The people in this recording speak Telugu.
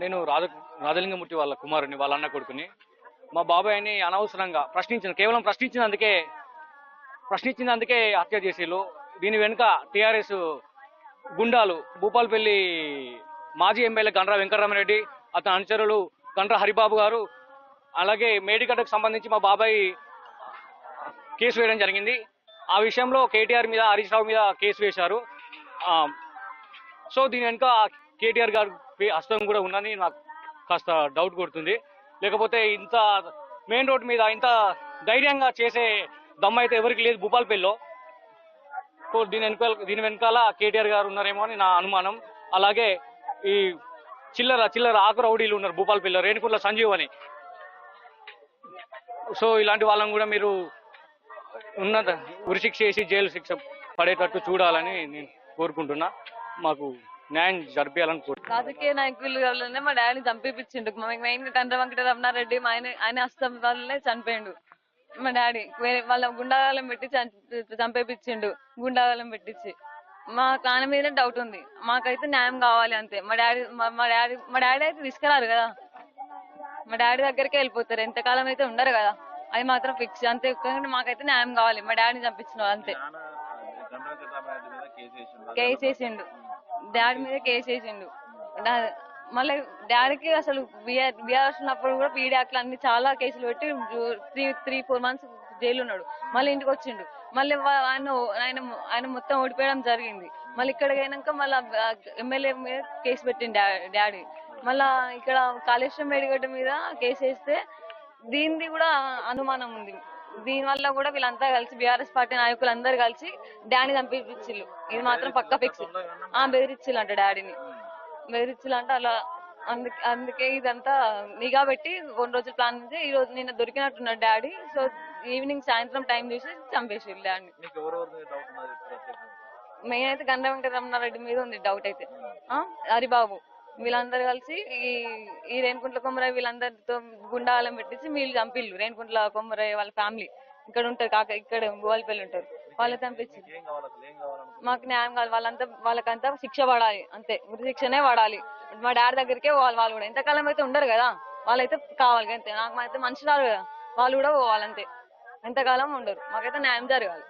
నేను రాజలింగమూర్తి వాళ్ళ కుమారుని, వాళ్ళ అన్న కొడుకుని. మా బాబాయ్ని అనవసరంగా కేవలం ప్రశ్నించినందుకే హత్య చేసిళ్ళు. దీని వెనుక టీఆర్ఎస్ గుండాలు, భూపాలపల్లి మాజీ ఎమ్మెల్యే గండ్ర వెంకటరామరెడ్డి, అతని అనుచరులు గండ్ర హరిబాబు గారు, అలాగే మేడిగడ్డకు సంబంధించి మా బాబాయ్ కేసు వేయడం జరిగింది. ఆ విషయంలో కేటీఆర్ మీద, హరీష్ రావు మీద కేసు వేశారు. సో దీని వెనుక కేటీఆర్ గారు హస్తం కూడా ఉందని నాకు కాస్త డౌట్ కొడుతుంది. లేకపోతే ఇంత మెయిన్ రోడ్ మీద ఇంత ధైర్యంగా చేసే దమ్ము అయితే ఎవరికి లేదు భూపాలపల్లిలో. దీని వెనకాల కేటీఆర్ గారు ఉన్నారేమో అని నా అనుమానం. అలాగే ఈ చిల్లర ఆకు రౌడీలు ఉన్నారు భూపాలపల్లిలో, రేణుకుర్ల సంజీవ్ అని. సో ఇలాంటి వాళ్ళని కూడా మీరు ఉరిశిక్ష చేసి జైలు శిక్ష పడేటట్టు చూడాలని నేను కోరుకుంటున్నా. మాకు న్యాయం జరిపించాలని కోరుకుంటున్నా. రాజకీయ నాయకులు వల్లనే మా డాడీని చంపించిండు. మెయిన్ గండ్ర వెంకటరమణారెడ్డి ఆయన హస్తం వల్లనే చనిపోయిండు మా డాడీ. వాళ్ళ గుండాగాలం పెట్టి చంపేపించిండు, గుండాగాలం పెట్టించి. మా ఆయన మీద డౌట్ ఉంది. మాకైతే న్యాయం కావాలి అంతే. మా డాడీ అయితే తీసుకురారు కదా, మా డాడీ దగ్గరికే వెళ్ళిపోతారు. ఎంతకాలం అయితే ఉండరు కదా, అది మాత్రం ఫిక్స్ అంతే. మాకైతే న్యాయం కావాలి. మా డాడీని చంపించిన అంతే. కేసు వేసిండు, డాడీ మీద కేసు వేసిండు. మళ్ళీ డాడీకి అసలు బీఆర్ఎస్ ఉన్నప్పుడు కూడా పీడీ అట్లా అన్ని చాలా కేసులు పెట్టి 3-4 months జైలు ఉన్నాడు. మళ్ళీ ఇంటికి వచ్చిండు. మళ్ళీ ఆయన మొత్తం ఓడిపోయడం జరిగింది. మళ్ళీ ఇక్కడికి అయినాక మళ్ళీ ఎమ్మెల్యే మీద కేసు పెట్టిండు డాడీ. మళ్ళా ఇక్కడ కాళేశ్వరం మేడిగడ్డ మీద కేసు వేస్తే దీనిది కూడా అనుమానం ఉంది. దీని వల్ల కూడా వీళ్ళంతా కలిసి బీఆర్ఎస్ పార్టీ నాయకులు అందరు కలిసి డాడీ చంపించిళ్ళు. ఇది మాత్రం పక్కా ఫిక్స్. బెదిరించిల్లు అంట డాడీని, బెదిరించిల్లు అంటే అలా. అందుకే ఇదంతా నిఘా పెట్టి 2 రోజులు ప్లాన్ చేసి ఈ రోజు నిన్న దొరికినట్టున్నాడు డాడీ. సో ఈవినింగ్ సాయంత్రం టైం చూసి చంపేసిళ్ళు డాడీని. మెయిన్ అయితే గండ్ర వెంకటరమణారెడ్డి మీద ఉంది డౌట్ అయితే. హరిబాబు వీళ్ళందరూ కలిసి ఈ రేణుకుంట్ల కొమ్మరయ్య వీళ్ళందరితో గుండాలం పెట్టించి వీళ్ళు చంపిళ్ళు. రేణుకుంట్ల కొమ్మరయ్య వాళ్ళ ఫ్యామిలీ ఇక్కడ ఉంటారు, ఇక్కడ గోవాలపల్లి ఉంటారు. వాళ్ళు చంపించి మాకు న్యాయం కావాలి. వాళ్ళకంతా శిక్ష పడాలి అంతే, ఉరి శిక్షనే పడాలి. మా డాడీ దగ్గరికే పోవాలి. వాళ్ళు కూడా ఎంతకాలం అయితే ఉండరు కదా, వాళ్ళైతే కావాలి అంతే. నాకు అయితే మనిషి రాదు కదా, వాళ్ళు కూడా పోవాలంతే. ఎంతకాలం ఉండరు. మాకైతే న్యాయం జరగాలి.